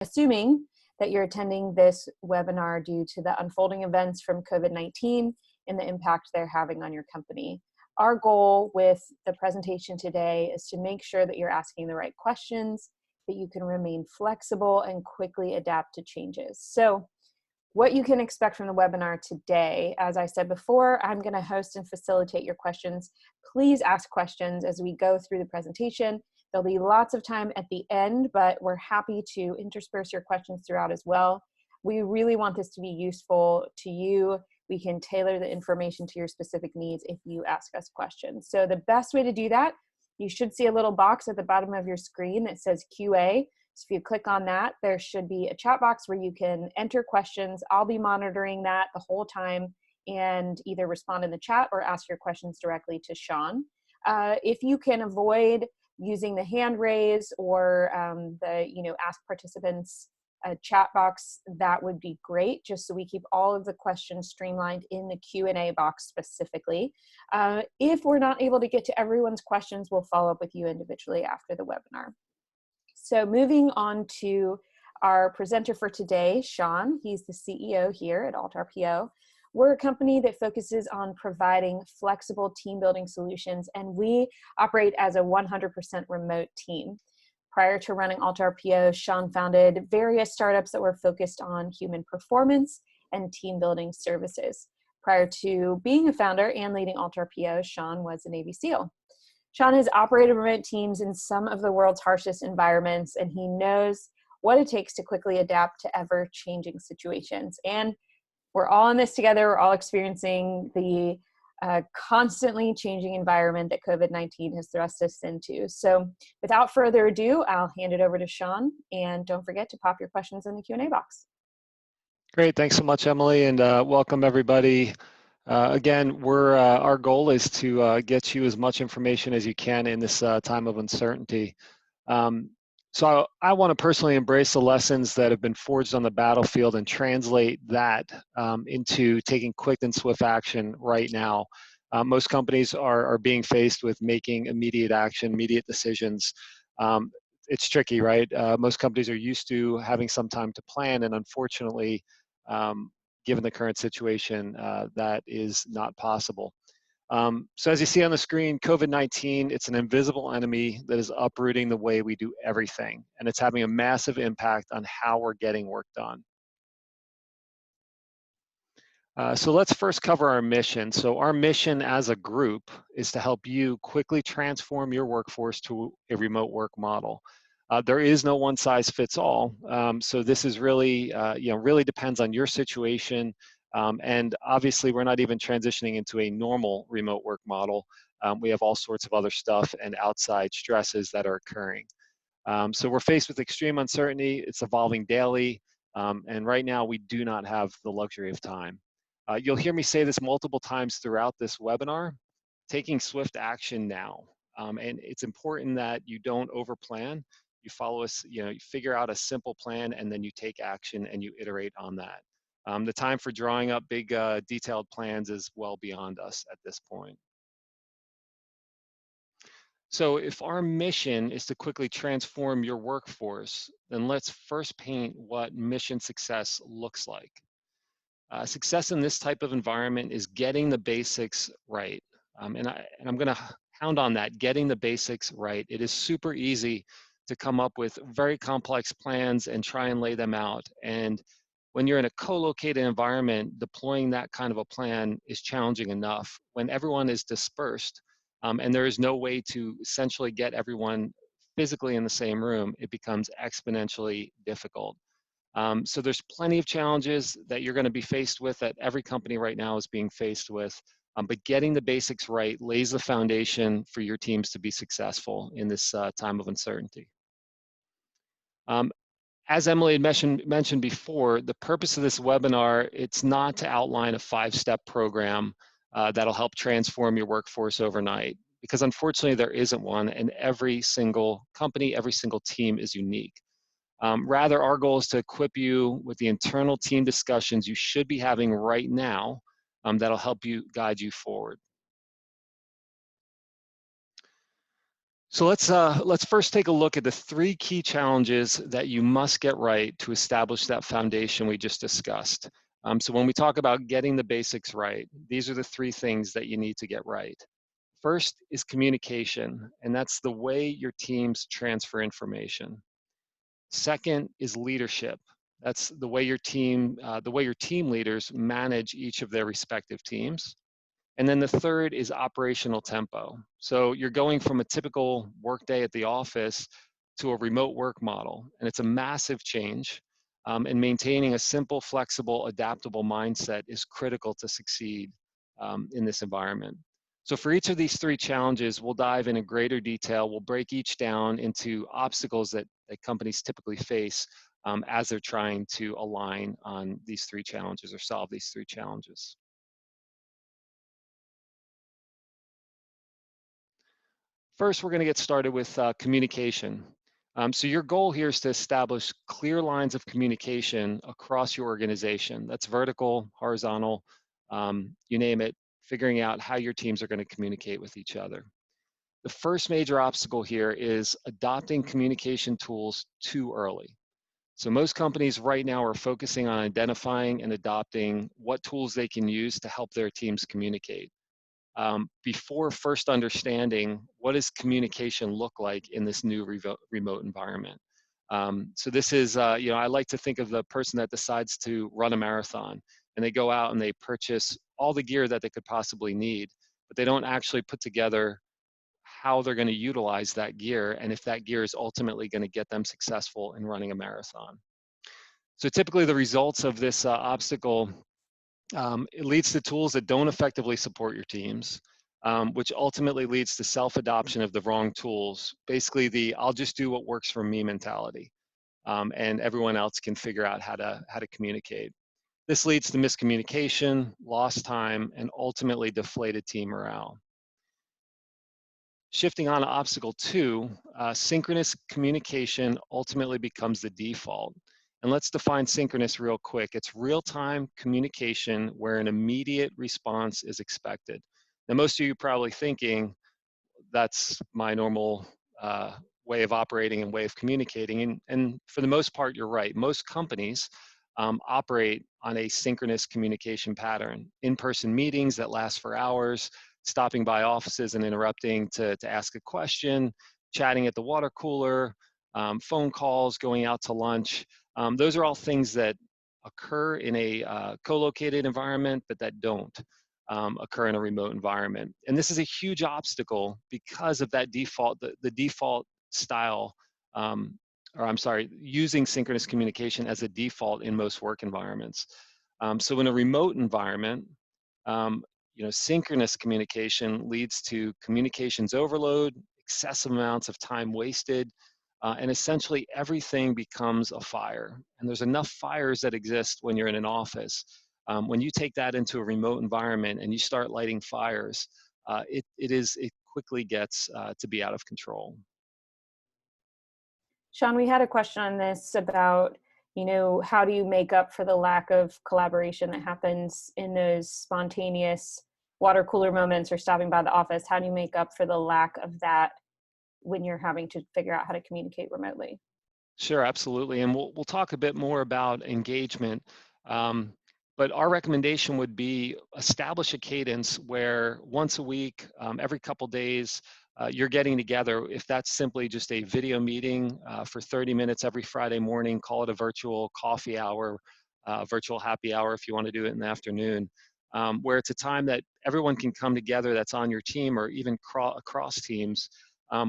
assuming that you're attending this webinar due to the unfolding events from COVID-19 and the impact they're having on your company. Our goal with the presentation today is to make sure that you're asking the right questions, that you can remain flexible and quickly adapt to changes. So what you can expect from the webinar today, as I said before, I'm going to host and facilitate your questions. Please ask questions as we go through the presentation. There'll be lots of time at the end, but we're happy to intersperse your questions throughout as well. We really want this to be useful to you. We can tailor the information to your specific needs if you ask us questions. So the best way to do that, you should see a little box at the bottom of your screen that says QA. So if you click on that, there should be a chat box where you can enter questions. I'll be monitoring that the whole time and either respond in the chat or ask your questions directly to Sean. If you can avoid using the hand raise or the ask participants chat box, that would be great, just so we keep all of the questions streamlined in the Q&A box specifically. If we're not able to get to everyone's questions, we'll follow up with you individually after the webinar. So moving on to our presenter for today, Sean. He's the CEO here at altRPO. We're a company that focuses on providing flexible team building solutions, and we operate as a 100% remote team. Prior to running altRPO, Sean founded various startups that were focused on human performance and team building services. Prior to being a founder and leading altRPO, Sean was a Navy SEAL. Sean has operated remote teams in some of the world's harshest environments, and he knows what it takes to quickly adapt to ever-changing situations. And we're all in this together. We're all experiencing the constantly changing environment that COVID-19 has thrust us into. So without further ado, I'll hand it over to Sean, and don't forget to pop your questions in the Q&A box. Great, thanks so much, Emily, and welcome everybody. Again, our goal is to get you as much information as you can in this time of uncertainty. So I want to personally embrace the lessons that have been forged on the battlefield and translate that into taking quick and swift action right now. Most companies are being faced with making immediate action, immediate decisions. It's tricky, right? Most companies are used to having some time to plan, and unfortunately, given the current situation, that is not possible. So as you see on the screen, COVID-19, it's an invisible enemy that is uprooting the way we do everything, and it's having a massive impact on how we're getting work done. So let's first cover our mission. So our mission as a group is to help you quickly transform your workforce to a remote work model. There is no one size fits all. So this is really, really depends on your situation. And obviously, we're not even transitioning into a normal remote work model. We have all sorts of other stuff and outside stresses that are occurring. So we're faced with extreme uncertainty. It's evolving daily. And right now, we do not have the luxury of time. You'll hear me say this multiple times throughout this webinar, taking swift action now. And it's important that you don't overplan. You follow us, you figure out a simple plan, and then you take action and you iterate on that. The time for drawing up big detailed plans is well beyond us at this point. So if our mission is to quickly transform your workforce, then let's first paint what mission success looks like. Success in this type of environment is getting the basics right. And I'm going to hound on that, getting the basics right. It is super easy to come up with very complex plans and try and lay them out. And when you're in a co-located environment, deploying that kind of a plan is challenging enough. When everyone is dispersed and there is no way to essentially get everyone physically in the same room, it becomes exponentially difficult. So there's plenty of challenges that you're going to be faced with, that every company right now is being faced with. But getting the basics right lays the foundation for your teams to be successful in this time of uncertainty. As Emily had mentioned before, the purpose of this webinar, it's not to outline a 5-step program that'll help transform your workforce overnight, because unfortunately there isn't one, and every single company, every single team is unique. Rather, our goal is to equip you with the internal team discussions you should be having right now that'll help you guide you forward. So let's first take a look at the 3 key challenges that you must get right to establish that foundation we just discussed. So when we talk about getting the basics right, these are the 3 things that you need to get right. First is communication, and that's the way your teams transfer information. Second is leadership. That's the way your team leaders manage each of their respective teams. And then the third is operational tempo. So you're going from a typical workday at the office to a remote work model, and it's a massive change. And maintaining a simple, flexible, adaptable mindset is critical to succeed in this environment. So for each of these 3 challenges, we'll dive in greater detail. We'll break each down into obstacles that companies typically face as they're trying to align on these 3 challenges or solve these 3 challenges. First, we're going to get started with communication. So your goal here is to establish clear lines of communication across your organization. That's vertical, horizontal, you name it, figuring out how your teams are going to communicate with each other. The first major obstacle here is adopting communication tools too early. So most companies right now are focusing on identifying and adopting what tools they can use to help their teams communicate. Before first understanding what does communication look like in this new remote environment. So this is, I like to think of the person that decides to run a marathon and they go out and they purchase all the gear that they could possibly need, but they don't actually put together how they're going to utilize that gear and if that gear is ultimately going to get them successful in running a marathon. So typically the results of this obstacle, it leads to tools that don't effectively support your teams, which ultimately leads to self-adoption of the wrong tools. Basically, the "I'll just do what works for me" mentality, and everyone else can figure out how to communicate. This leads to miscommunication, lost time, and ultimately deflated team morale. Shifting on to obstacle 2, synchronous communication ultimately becomes the default. And let's define synchronous real quick. It's real-time communication where an immediate response is expected. Now, most of you are probably thinking, that's my normal way of operating and way of communicating. And for the most part, you're right. Most companies operate on a synchronous communication pattern. In-person meetings that last for hours, stopping by offices and interrupting to ask a question, chatting at the water cooler, phone calls, going out to lunch. Those are all things that occur in a co-located environment, but that don't occur in a remote environment. And this is a huge obstacle because of that default, the default style, or I'm sorry, using synchronous communication as a default in most work environments. So in a remote environment, synchronous communication leads to communications overload, excessive amounts of time wasted, and essentially everything becomes a fire. And there's enough fires that exist when you're in an office. When you take that into a remote environment and you start lighting fires, it quickly gets to be out of control. Sean, we had a question on this about, how do you make up for the lack of collaboration that happens in those spontaneous water cooler moments or stopping by the office? How do you make up for the lack of that when you're having to figure out how to communicate remotely? Sure, absolutely. And we'll talk a bit more about engagement. But our recommendation would be establish a cadence where once a week, every couple days, you're getting together. If that's simply just a video meeting for 30 minutes every Friday morning, call it a virtual coffee hour, virtual happy hour if you want to do it in the afternoon, where it's a time that everyone can come together that's on your team or even across teams,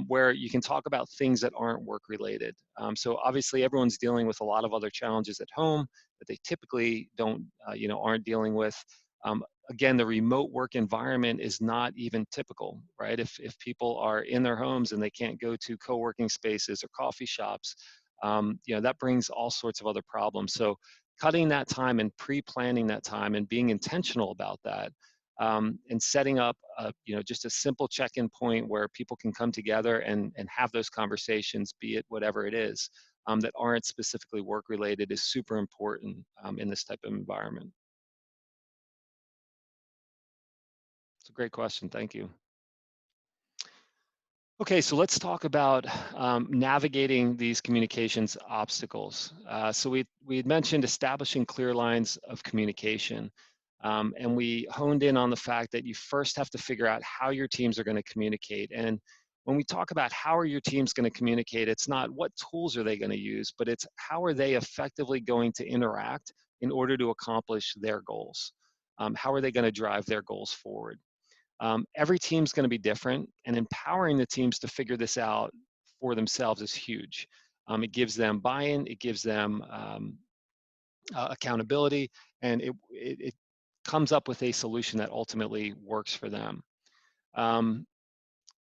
where you can talk about things that aren't work related. So obviously everyone's dealing with a lot of other challenges at home that they typically aren't dealing with. Again, the remote work environment is not even typical, right? If people are in their homes and they can't go to co-working spaces or coffee shops, that brings all sorts of other problems. So cutting that time and pre-planning that time and being intentional about that, and setting up just a simple check-in point where people can come together and have those conversations, be it whatever it is, that aren't specifically work related, is super important in this type of environment. It's a great question. Thank you. Okay, so let's talk about navigating these communications obstacles. So we had mentioned establishing clear lines of communication, and we honed in on the fact that you first have to figure out how your teams are going to communicate. And when we talk about how are your teams going to communicate, it's not what tools are they going to use, but it's how are they effectively going to interact in order to accomplish their goals. How are they going to drive their goals forward? Every team's going to be different, and empowering the teams to figure this out for themselves is huge. It gives them buy-in, it gives them accountability, and it comes up with a solution that ultimately works for them. Um,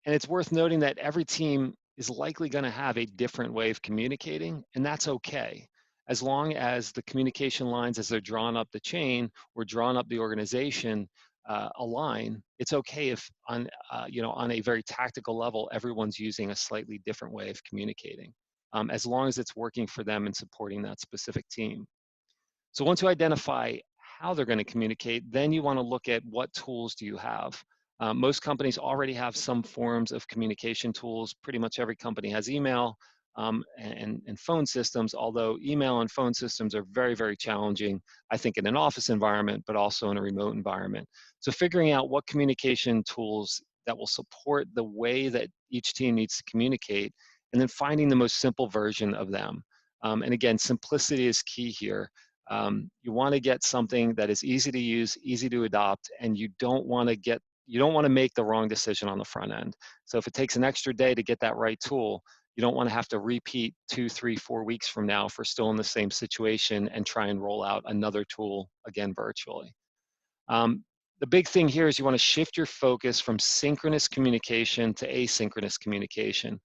and it's worth noting that every team is likely going to have a different way of communicating, and that's okay. As long as the communication lines, as they're drawn up the chain or drawn up the organization, align, it's okay if on a very tactical level, everyone's using a slightly different way of communicating, as long as it's working for them and supporting that specific team. So once you identify how they're going to communicate, then you want to look at what tools do you have. Most companies already have some forms of communication tools. Pretty much every company has email and phone systems, although email and phone systems are very, very challenging, I think, in an office environment, but also in a remote environment. So figuring out what communication tools that will support the way that each team needs to communicate, and then finding the most simple version of them. And again, simplicity is key here. You want to get something that is easy to use, easy to adopt, and you don't want to make the wrong decision on the front end. So if it takes an extra day to get that right tool, you don't want to have to repeat 2, 3, 4 weeks from now if we're still in the same situation and try and roll out another tool again virtually. Um, the big thing here is you want to shift your focus from synchronous communication to asynchronous communication.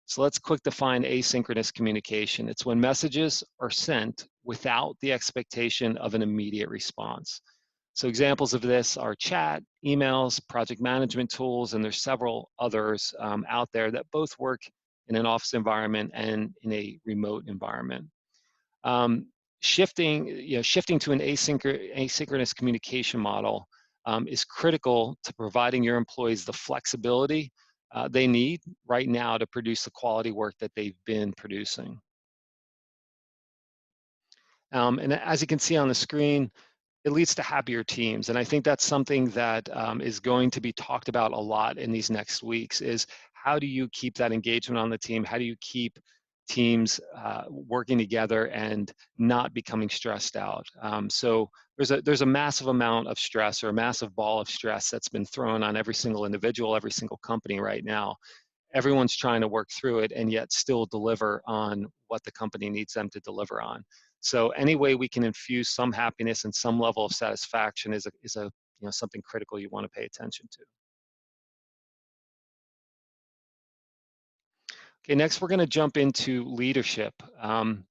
So let's quick define asynchronous communication. It's when messages are sent without the expectation of an immediate response. So examples of this are chat, emails, project management tools, and there's several others out there that both work in an office environment and in a remote environment. Um, shifting to an asynchronous communication model is critical to providing your employees the flexibility they need right now to produce the quality work that they've been producing. And as you can see on the screen, it leads to happier teams. And I think that's something that is going to be talked about a lot in these next weeks is how do you keep that engagement on the team? How do you keep teams working together and not becoming stressed out? So there's a massive amount of stress or a massive ball of stress that's been thrown on every single individual, every single company right now. Everyone's trying to work through it and yet still deliver on what the company needs them to deliver on. So any way we can infuse some happiness and some level of satisfaction is a something critical you want to pay attention to. Okay, next we're going to jump into leadership. And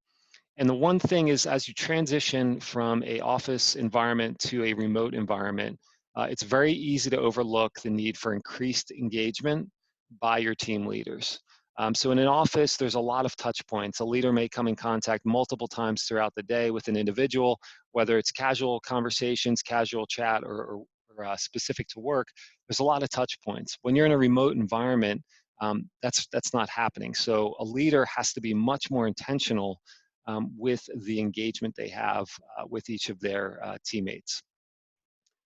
the one thing is, as you transition from a office environment to a remote environment, it's very easy to overlook the need for increased engagement by your team leaders. So in an office, there's a lot of touch points. A leader may come in contact multiple times throughout the day with an individual, whether it's casual conversations, casual chat, or specific to work. There's a lot of touch points. When you're in a remote environment, that's not happening. So a leader has to be much more intentional with the engagement they have with each of their teammates.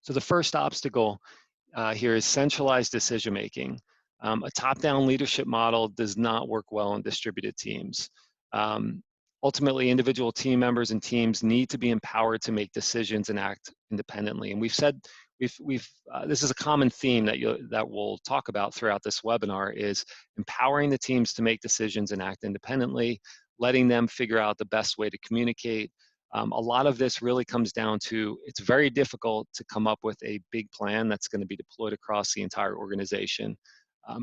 So the first obstacle here is centralized decision making. A top-down leadership model does not work well in distributed teams. Um, Ultimately, individual team members and teams need to be empowered to make decisions and act independently. And we've said this is a common theme that we'll talk about throughout this webinar is empowering the teams to make decisions and act independently, letting them figure out the best way to communicate. A lot of this really comes down to it's very difficult to come up with a big plan that's going to be deployed across the entire organization.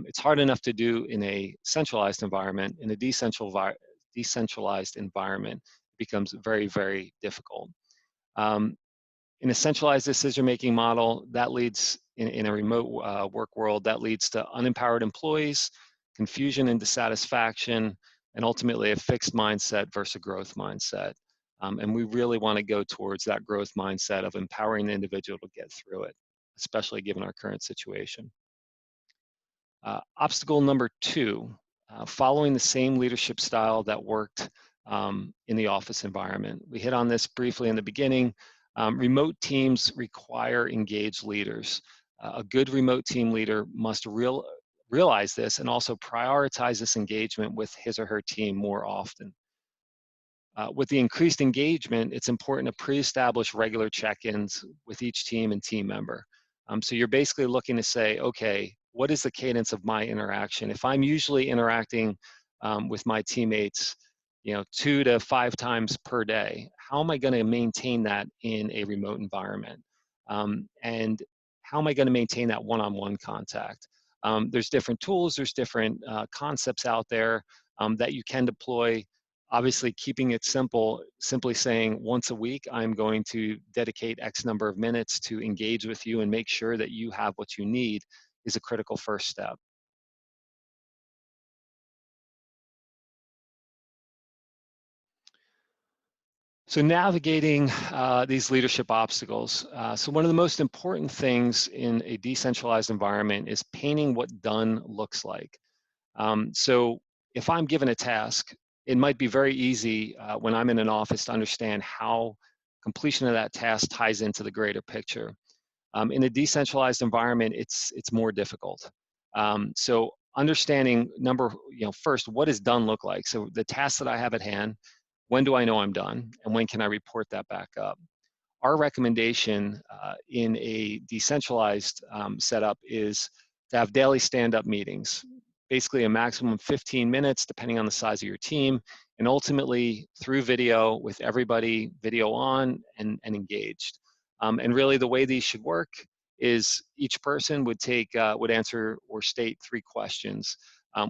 It's hard enough to do in a centralized environment. In a decentralized environment, it becomes very, very difficult. In a centralized decision-making model, that leads, in a remote work world, that leads to unempowered employees, confusion and dissatisfaction, and ultimately a fixed mindset versus a growth mindset. And we really want to go towards that growth mindset of empowering the individual to get through it, especially given our current situation. Obstacle number 2, following the same leadership style that worked in the office environment. We hit on this briefly in the beginning. Remote teams require engaged leaders. A good remote team leader must realize this and also prioritize this engagement with his or her team more often. With the increased engagement, it's important to pre-establish regular check-ins with each team and team member. So you're basically looking to say, okay, what is the cadence of my interaction? If I'm usually interacting with my teammates, 2 to 5 times per day, how am I going to maintain that in a remote environment? And how am I going to maintain that one-on-one contact? There's different tools, there's different concepts out there that you can deploy. Obviously, keeping it simple, simply saying once a week, I'm going to dedicate X number of minutes to engage with you and make sure that you have what you need is a critical first step. So navigating these leadership obstacles. So one of the most important things in a decentralized environment is painting what done looks like. So if I'm given a task, it might be very easy when I'm in an office to understand how completion of that task ties into the greater picture. In a decentralized environment, it's more difficult. So understanding first, what does done look like? So the task that I have at hand, when do I know I'm done, and when can I report that back up? Our recommendation in a decentralized setup is to have daily stand-up meetings, basically a maximum of 15 minutes, depending on the size of your team, and ultimately through video with everybody video on and engaged. And really the way these should work is each person would answer or state 3 questions.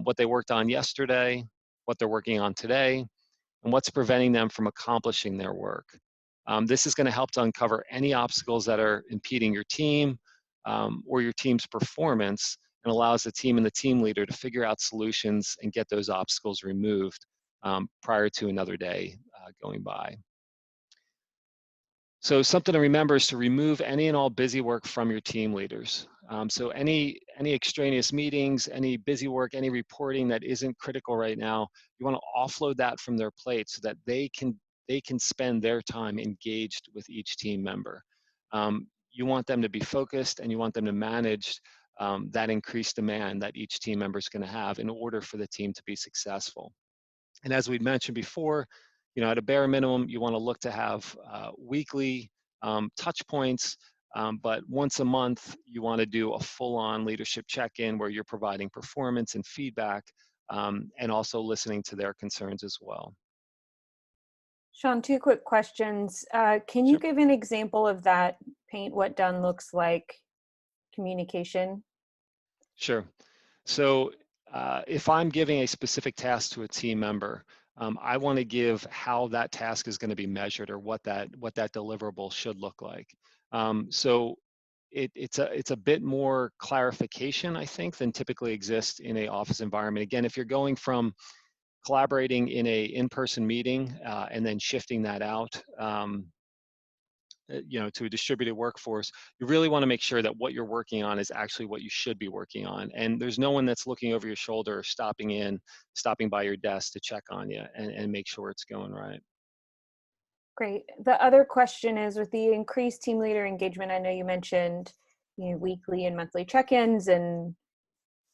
What they worked on yesterday, what they're working on today, and what's preventing them from accomplishing their work. This is going to help to uncover any obstacles that are impeding your team or your team's performance, and allows the team and the team leader to figure out solutions and get those obstacles removed prior to another day going by. So something to remember is to remove any and all busy work from your team leaders. So any extraneous meetings, any busy work, any reporting that isn't critical right now, you want to offload that from their plate so that they can spend their time engaged with each team member. You want them to be focused, and you want them to manage that increased demand that each team member is going to have in order for the team to be successful. And as we mentioned before, at a bare minimum, you want to look to have weekly touch points, but once a month, you want to do a full-on leadership check-in where you're providing performance and feedback, and also listening to their concerns as well. Sean, 2 quick questions. Can you Sure. give an example of that paint what done looks like communication? Sure. So if I'm giving a specific task to a team member, I want to give how that task is going to be measured, or what that deliverable should look like. So it's a bit more clarification, I think, than typically exists in a office environment. Again, if you're going from collaborating in a in-person meeting and then shifting that out, to a distributed workforce, you really want to make sure that what you're working on is actually what you should be working on. And there's no one that's looking over your shoulder or stopping by your desk to check on you and make sure it's going right. Great. The other question is, with the increased team leader engagement, I know you mentioned weekly and monthly check-ins and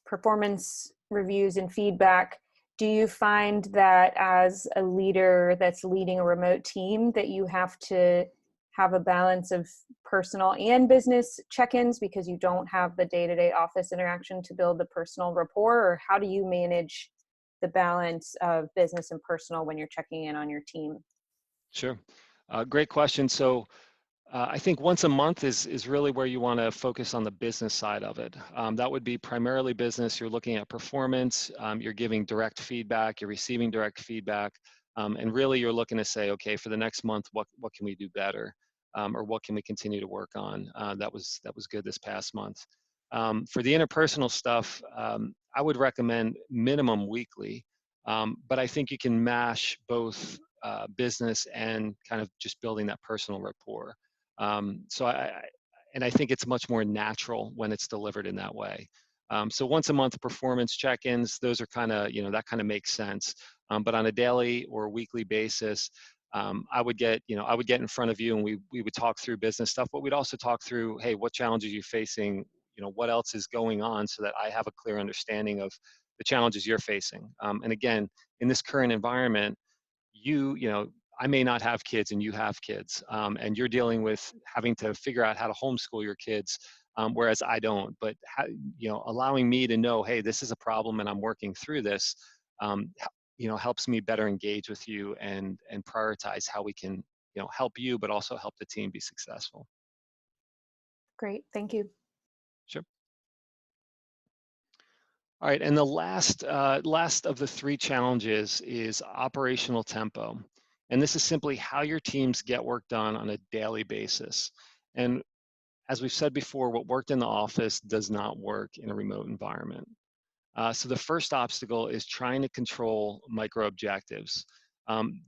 performance reviews and feedback. Do you find that as a leader that's leading a remote team that you have to have a balance of personal and business check-ins because you don't have the day-to-day office interaction to build the personal rapport? Or how do you manage the balance of business and personal when you're checking in on your team? Sure. Great question. So I think once a month is really where you want to focus on the business side of it. That would be primarily business. You're looking at performance, you're giving direct feedback, you're receiving direct feedback, and really you're looking to say, okay, for the next month, what can we do better, or what can we continue to work on? That was good this past month. For the interpersonal stuff, I would recommend minimum weekly, but I think you can mash both business and kind of just building that personal rapport. So I think it's much more natural when it's delivered in that way. So once a month performance check-ins, those are kind of, that kind of makes sense. But on a daily or weekly basis, I would get in front of you and we would talk through business stuff, but we'd also talk through, hey, what challenges are you facing? What else is going on, so that I have a clear understanding of the challenges you're facing. And again, in this current environment, I may not have kids and you have kids, and you're dealing with having to figure out how to homeschool your kids, whereas I don't. But allowing me to know, hey, this is a problem and I'm working through this, helps me better engage with you and prioritize how we can help you, but also help the team be successful. Great, thank you. Sure. All right, and the last of the three challenges is operational tempo. And this is simply how your teams get work done on a daily basis. And as we've said before, what worked in the office does not work in a remote environment. So the first obstacle is trying to control micro objectives.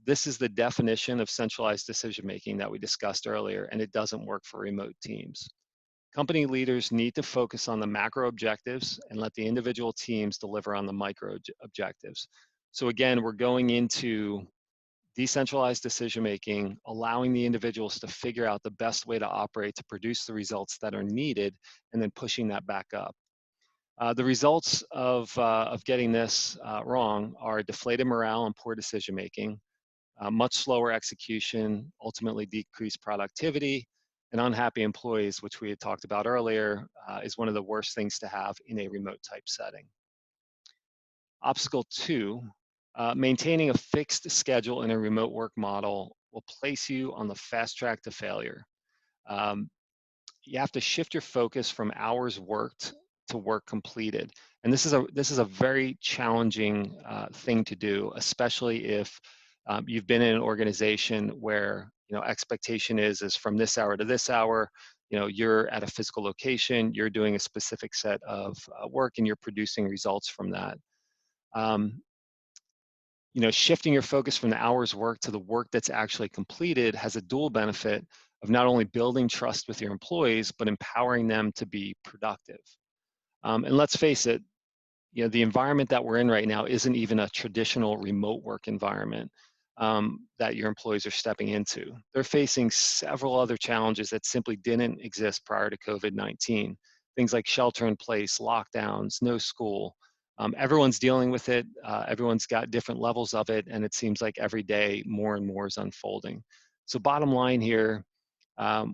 This is the definition of centralized decision making that we discussed earlier, and it doesn't work for remote teams. Company leaders need to focus on the macro objectives and let the individual teams deliver on the micro objectives. So again, we're going into decentralized decision-making, allowing the individuals to figure out the best way to operate to produce the results that are needed, and then pushing that back up. The results of getting this wrong are deflated morale and poor decision-making, much slower execution, ultimately decreased productivity, and unhappy employees, which we had talked about earlier, is one of the worst things to have in a remote type setting. Obstacle 2, maintaining a fixed schedule in a remote work model will place you on the fast track to failure. You have to shift your focus from hours worked to work completed. And this is a very challenging thing to do, especially if you've been in an organization where expectation is from this hour to this hour, you're at a physical location, you're doing a specific set of work, and you're producing results from that. Shifting your focus from the hours worked to the work that's actually completed has a dual benefit of not only building trust with your employees, but empowering them to be productive. And let's face it, the environment that we're in right now isn't even a traditional remote work environment that your employees are stepping into. They're facing several other challenges that simply didn't exist prior to COVID-19. Things like shelter in place, lockdowns, no school. Everyone's dealing with it. Everyone's got different levels of it, and it seems like every day more and more is unfolding. So bottom line here,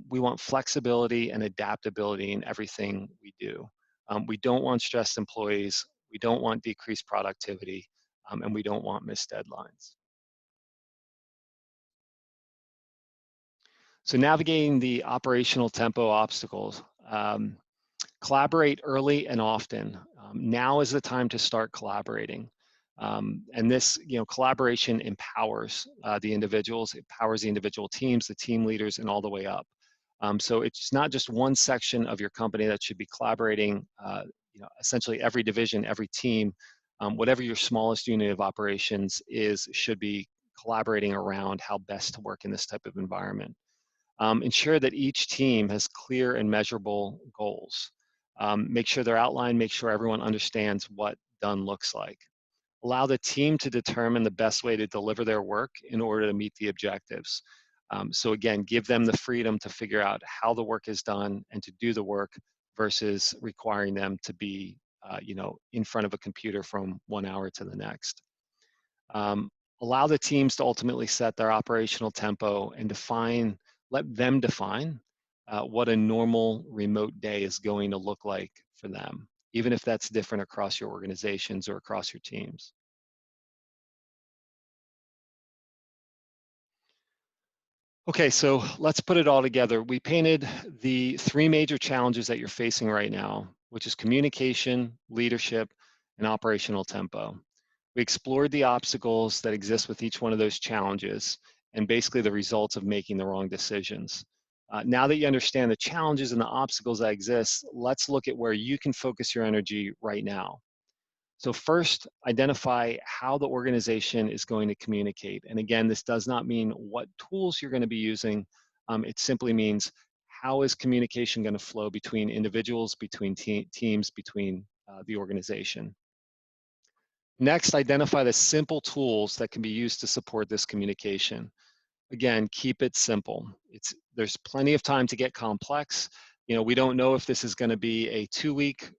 we want flexibility and adaptability in everything we do. We don't want stressed employees. We don't want decreased productivity, and we don't want missed deadlines. So navigating the operational tempo obstacles, collaborate early and often. Now is the time to start collaborating. And this, collaboration empowers the individuals, it empowers the individual teams, the team leaders, and all the way up. So it's not just one section of your company that should be collaborating, essentially every division, every team, whatever your smallest unit of operations is, should be collaborating around how best to work in this type of environment. Ensure that each team has clear and measurable goals. Make sure they're outlined, make sure everyone understands what done looks like. Allow the team to determine the best way to deliver their work in order to meet the objectives. So again, give them the freedom to figure out how the work is done and to do the work versus requiring them to be, in front of a computer from 1 hour to the next. Allow the teams to ultimately set their operational tempo and let them define what a normal remote day is going to look like for them, even if that's different across your organizations or across your teams. Okay, so let's put it all together. We painted the three major challenges that you're facing right now, which is communication, leadership, and operational tempo. We explored the obstacles that exist with each one of those challenges and basically the results of making the wrong decisions. Now that you understand the challenges and the obstacles that exist, let's look at where you can focus your energy right now. So first, identify how the organization is going to communicate. And again, this does not mean what tools you're going to be using. It simply means how is communication going to flow between individuals, between teams, between the organization. Next, identify the simple tools that can be used to support this communication. Again, keep it simple. There's plenty of time to get complex. We don't know if this is going to be a 2-week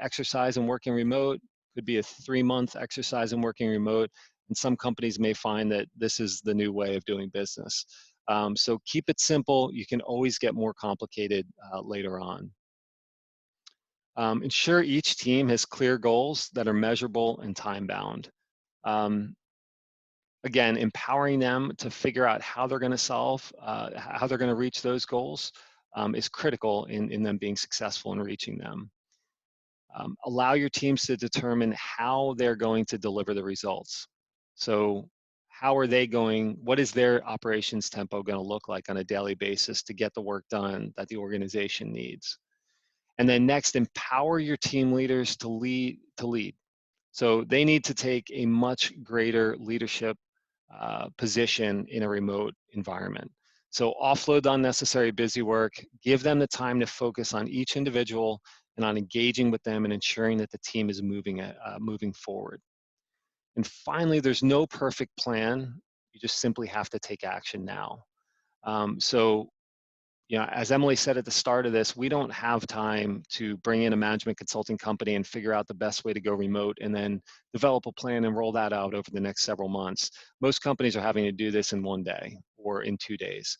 exercise in working remote, could be a 3-month exercise in working remote, and some companies may find that this is the new way of doing business. So keep it simple. You can always get more complicated later on. Ensure each team has clear goals that are measurable and time-bound. Again, empowering them to figure out how they're going to solve, how they're going to reach those goals is critical in them being successful in reaching them. Allow your teams to determine how they're going to deliver the results. So what is their operations tempo going to look like on a daily basis to get the work done that the organization needs? And then next, empower your team leaders to lead. So they need to take a much greater leadership position in a remote environment. So offload the unnecessary busy work, give them the time to focus on each individual and on engaging with them and ensuring that the team is moving forward. And finally, there's no perfect plan. You just simply have to take action now. So as Emily said at the start of this, we don't have time to bring in a management consulting company and figure out the best way to go remote and then develop a plan and roll that out over the next several months. Most companies are having to do this in 1 day or in 2 days.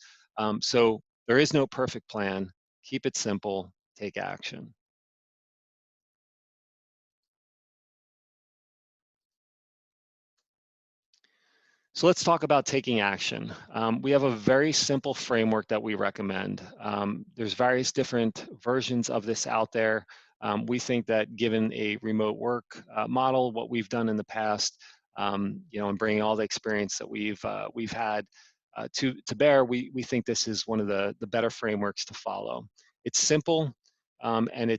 So there is no perfect plan. Keep it simple, take action. So let's talk about taking action. We have a very simple framework that we recommend. There's various different versions of this out there. We think that given a remote work model, what we've done in the past, and bringing all the experience that we've had to bear, we think this is one of the better frameworks to follow. It's simple, and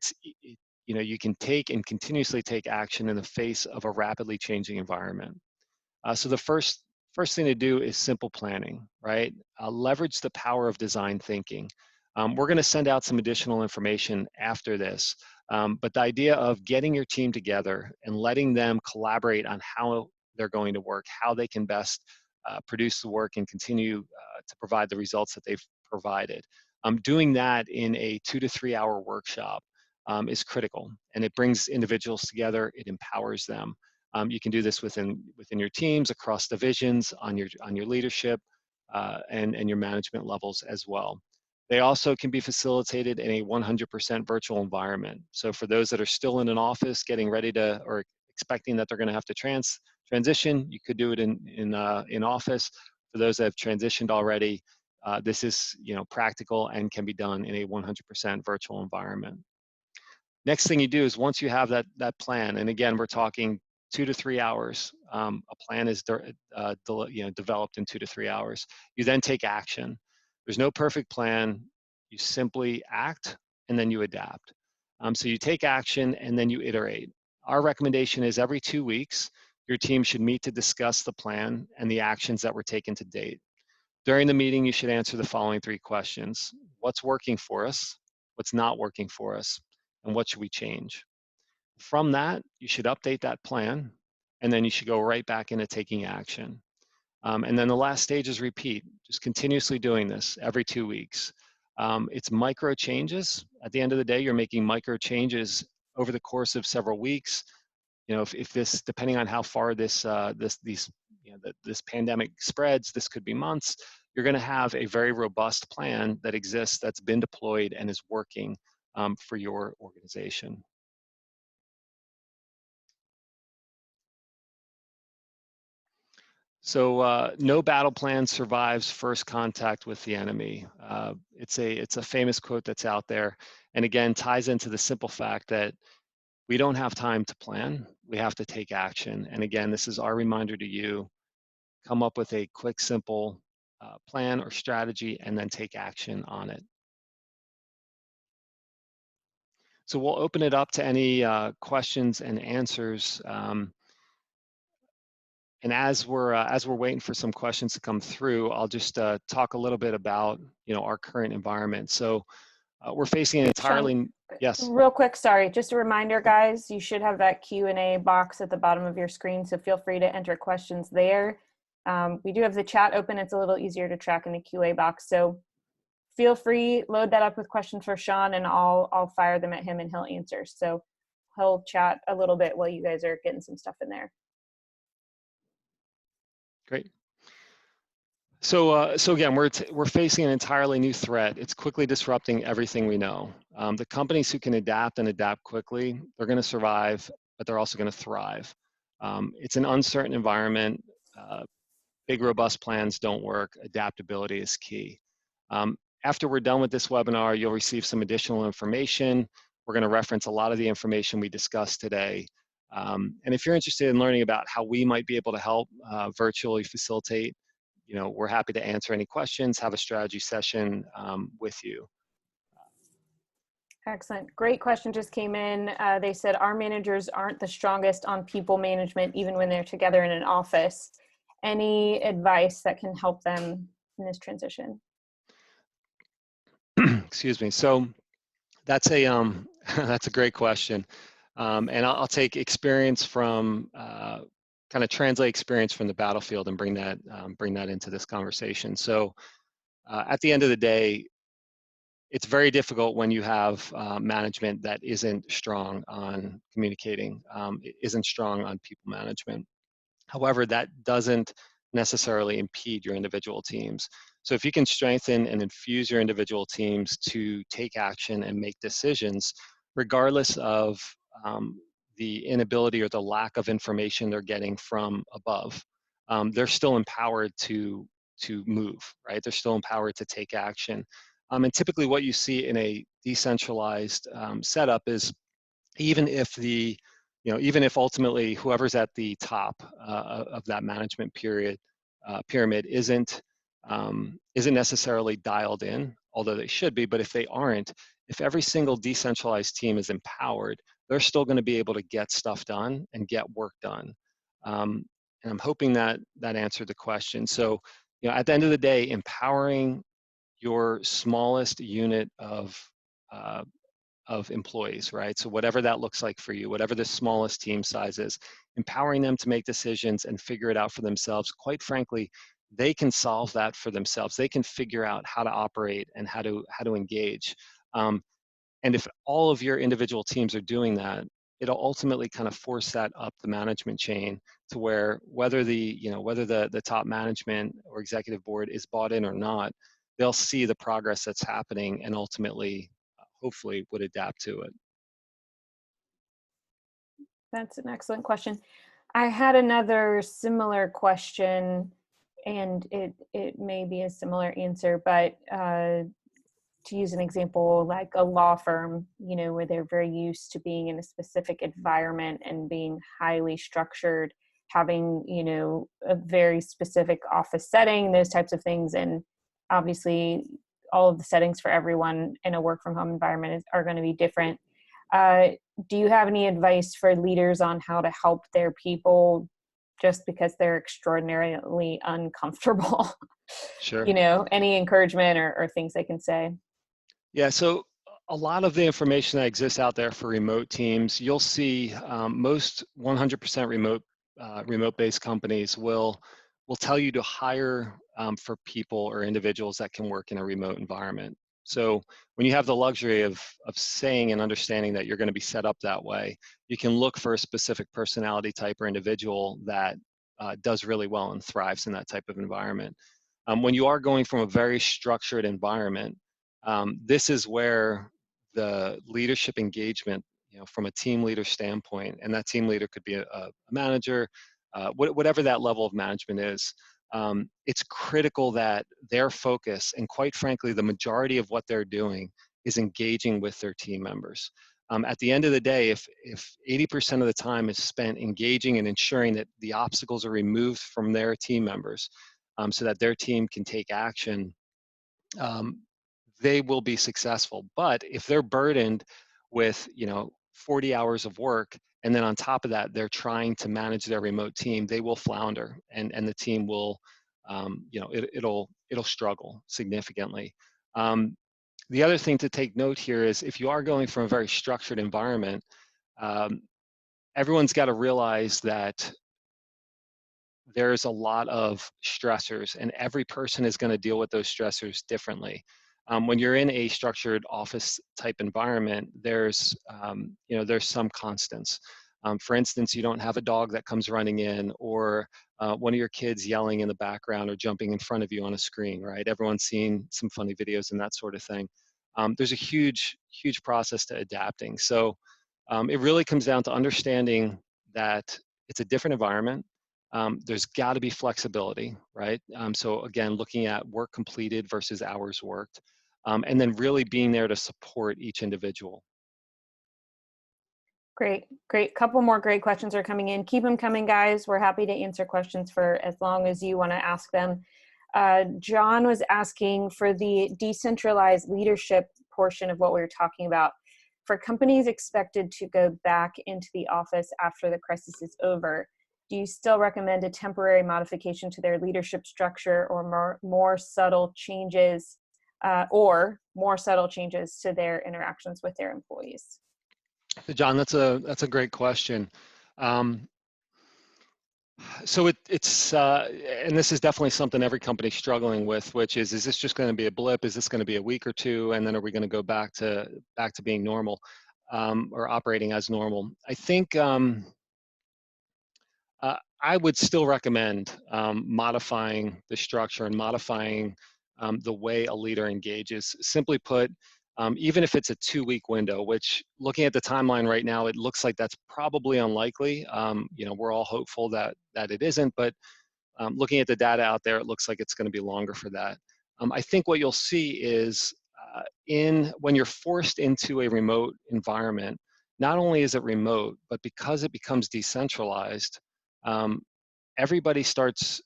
you can take and continuously take action in the face of a rapidly changing environment. So the first thing to do is simple planning, right? Leverage the power of design thinking. We're going to send out some additional information after this, but the idea of getting your team together and letting them collaborate on how they're going to work, how they can best produce the work and continue to provide the results that they've provided. Doing that in a 2 to 3 hour workshop is critical, and it brings individuals together, it empowers them. You can do this within your teams, across divisions, on your leadership, and your management levels as well. They also can be facilitated in a 100% virtual environment. So for those that are still in an office, getting ready to or expecting that they're going to have to transition, you could do it in office. For those that have transitioned already, this is practical and can be done in a 100% virtual environment. Next thing you do is once you have that plan, and again, we're talking 2 to 3 hours. A plan is developed in 2 to 3 hours. You then take action. There's no perfect plan. You simply act and then you adapt. So you take action and then you iterate. Our recommendation is every 2 weeks, your team should meet to discuss the plan and the actions that were taken to date. During the meeting, you should answer the following 3 questions. What's working for us? What's not working for us? And what should we change? From that, you should update that plan, and then you should go right back into taking action. And then the last stage is repeat, just continuously doing this every 2 weeks. It's micro changes. At the end of the day, you're making micro changes over the course of several weeks. If this, depending on how far this pandemic spreads, this could be months. You're going to have a very robust plan that exists, that's been deployed and is working for your organization. So no battle plan survives first contact with the enemy. It's a famous quote that's out there, and again ties into the simple fact that we don't have time to plan. We have to take action. And again, this is our reminder to you: come up with a quick, simple plan or strategy, and then take action on it. So we'll open it up to any questions and answers. And as we're waiting for some questions to come through, I'll just talk a little bit about our current environment. So We're facing an Sean, entirely, yes. real quick, sorry, just a reminder, guys, you should have that Q&A box at the bottom of your screen, so feel free to enter questions there. We do have the chat open. It's a little easier to track in the QA box, so feel free, load that up with questions for Sean, and I'll fire them at him and he'll answer. So he'll chat a little bit while you guys are getting some stuff in there. Great. So again, we're facing an entirely new threat. It's quickly disrupting everything we know. The companies who can adapt and adapt quickly, they're going to survive, but they're also going to thrive. It's an uncertain environment. Big, robust plans don't work. Adaptability is key. After we're done with this webinar, you'll receive some additional information. We're going to reference a lot of the information we discussed today. And if you're interested in learning about how we might be able to help virtually facilitate, we're happy to answer any questions, have a strategy session with you. Excellent. Great question just came in. They said our managers aren't the strongest on people management, even when they're together in an office. Any advice that can help them in this transition? Excuse me. So that's a that's a great question, and I'll take experience from kind of translate experience from the battlefield and bring that into this conversation. So at the end of the day, it's very difficult when you have management that isn't strong on communicating, isn't strong on people management. However, that doesn't necessarily impede your individual teams. So if you can strengthen and infuse your individual teams to take action and make decisions, regardless of the inability or the lack of information they're getting from above, they're still empowered to move, right? They're still empowered to take action. And typically what you see in a decentralized setup is even if ultimately whoever's at the top of that management pyramid isn't necessarily dialed in, although they should be, but if they aren't, if every single decentralized team is empowered, they're still going to be able to get stuff done and get work done. And I'm hoping that answered the question. So, at the end of the day, empowering your smallest unit of employees, right? So whatever that looks like for you, whatever the smallest team size is, empowering them to make decisions and figure it out for themselves. Quite frankly, they can solve that for themselves. They can figure out how to operate and how to engage. And if all of your individual teams are doing that, it'll ultimately kind of force that up the management chain to where whether the top management or executive board is bought in or not, they'll see the progress that's happening and ultimately, hopefully, would adapt to it. That's an excellent question. I had another similar question, and it may be a similar answer, but to use an example, like a law firm, where they're very used to being in a specific environment and being highly structured, having, a very specific office setting, those types of things. And obviously all of the settings for everyone in a work from home environment are going to be different. Do you have any advice for leaders on how to help their people just because they're extraordinarily uncomfortable? Sure. Any encouragement or things they can say? Yeah, so a lot of the information that exists out there for remote teams, you'll see most 100% remote-based companies will tell you to hire for people or individuals that can work in a remote environment. So when you have the luxury of saying and understanding that you're going to be set up that way, you can look for a specific personality type or individual that does really well and thrives in that type of environment. When you are going from a very structured environment, this is where the leadership engagement, from a team leader standpoint, and that team leader could be a manager, whatever that level of management is, it's critical that their focus, and quite frankly, the majority of what they're doing is engaging with their team members. At the end of the day, if 80% of the time is spent engaging and ensuring that the obstacles are removed from their team members so that their team can take action, they will be successful. But if they're burdened with 40 hours of work, and then on top of that they're trying to manage their remote team, they will flounder, and the team will it'll struggle significantly. The other thing to take note here is if you are going from a very structured environment, um, everyone's got to realize that there's a lot of stressors, and every person is going to deal with those stressors differently. When you're in a structured office type environment, there's some constants. For instance, you don't have a dog that comes running in, or one of your kids yelling in the background or jumping in front of you on a screen, right? Everyone's seen some funny videos and that sort of thing. There's a huge process to adapting. So it really comes down to understanding that it's a different environment. There's got to be flexibility, right? So again, looking at work completed versus hours worked, and then really being there to support each individual. Great, great. Couple more great questions are coming in. Keep them coming, guys. We're happy to answer questions for as long as you want to ask them. John was asking for the decentralized leadership portion of what we were talking about. For companies expected to go back into the office after the crisis is over, do you still recommend a temporary modification to their leadership structure, or more subtle changes, to their interactions with their employees? So John, that's a great question. Um, so it's and this is definitely something every company's struggling with, which is this just going to be a blip? Is this going to be a week or two, and then are we going to go back to being normal, or operating as normal? I think I would still recommend modifying the structure and modifying the way a leader engages. Simply put, even if it's a 2-week window, which looking at the timeline right now, it looks like that's probably unlikely. We're all hopeful that it isn't, but looking at the data out there, it looks like it's going to be longer for that. I think what you'll see is when you're forced into a remote environment, not only is it remote, but because it becomes decentralized, um, everybody starts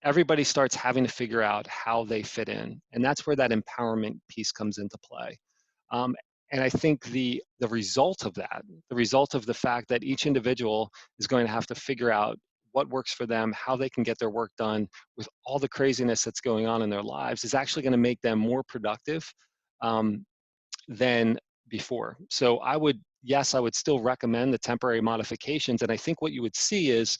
having to figure out how they fit in, and that's where that empowerment piece comes into play. Um, and I think the result of that, the result of the fact that each individual is going to have to figure out what works for them, how they can get their work done with all the craziness that's going on in their lives, is actually going to make them more productive um, than before. So I would still recommend the temporary modifications. And I think what you would see is,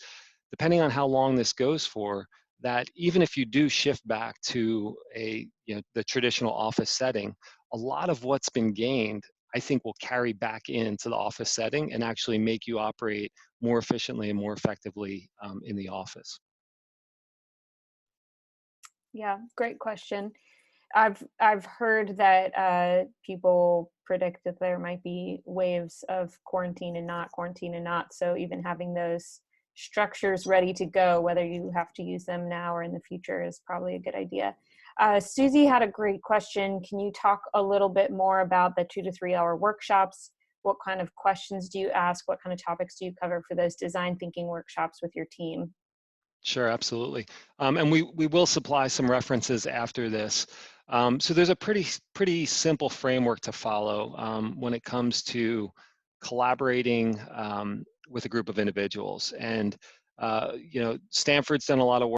depending on how long this goes for, that even if you do shift back to the traditional office setting, a lot of what's been gained, I think, will carry back into the office setting and actually make you operate more efficiently and more effectively in the office. Yeah, great question. I've heard that people predict that there might be waves of quarantine and not. So even having those structures ready to go, whether you have to use them now or in the future, is probably a good idea. Susie had a great question. Can you talk a little bit more about the 2 to 3 hour workshops? What kind of questions do you ask? What kind of topics do you cover for those design thinking workshops with your team? Sure, absolutely. And we will supply some references after this. So there's a pretty simple framework to follow when it comes to collaborating with a group of individuals. And Stanford's done a lot of work